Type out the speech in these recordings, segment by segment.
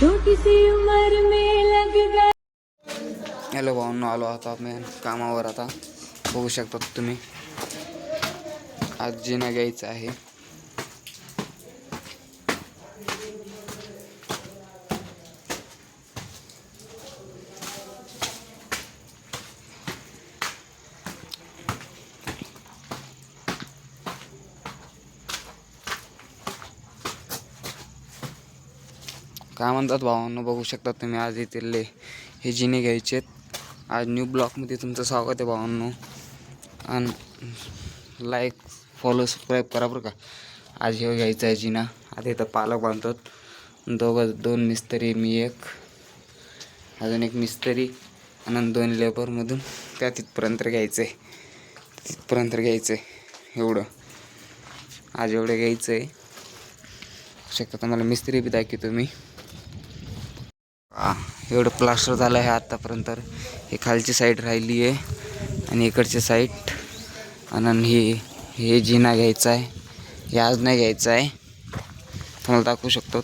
छोटी सी उम्र में लग गए। हॅलो भाऊंनो, आलो आता मी कामावर. आता बघू शकता तुम्ही, आज जिना घ्यायचा आहे. काय म्हणतात भावांनो, बघू शकता तुम्ही, आज येथील हे जिने घ्यायचे आहेत. आज न्यू ब्लॉगमध्ये तुमचं स्वागत आहे भावांनो. आणि लाईक, फॉलो, सबस्क्राईब करा बरं का. आज हे घ्यायचं आहे जिना. आता इथं पालक बांधतात, दोन मिस्त्री, मी एक, अजून एक मिस्त्री आणि 2 लेबरमधून त्या तिथपर्यंत घ्यायचं आहे. एवढं आज एवढं घ्यायचं आहे. शकता तुम्हाला मिस्त्री बी दाखवतो मी. एवढं प्लास्टर झालं आहे आत्तापर्यंत. हे खालची साईड राहिली आहे आणि इकडची साईड. आणि हे जिना घ्यायचा आहे. हे आज नाही घ्यायचं आहे, तुम्हाला दाखवू शकतो.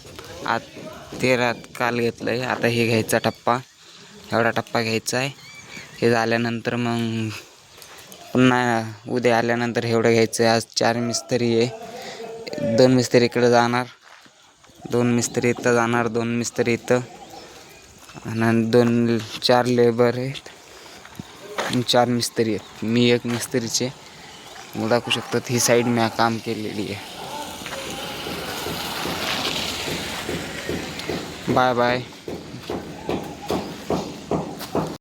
आज 13 काल घेतलं आहे. आता हे घ्यायचा टप्पा, एवढा टप्पा घ्यायचा आहे. हे झाल्यानंतर मग पुन्हा उद्या आल्यानंतर एवढं घ्यायचं आहे. आज 4 मिस्त्री आहे. 2 मिस्त्री इकडे जाणार, 2 मिस्त्री इथं जाणार, 2 मिस्त्री इथं, आणि 4 लेबर आहेत आणि 4 मिस्त्री आहेत. मी एक मिस्त्रीचे दाखवू शकतात. ही साईड मी काम केलेली आहे. Bye bye.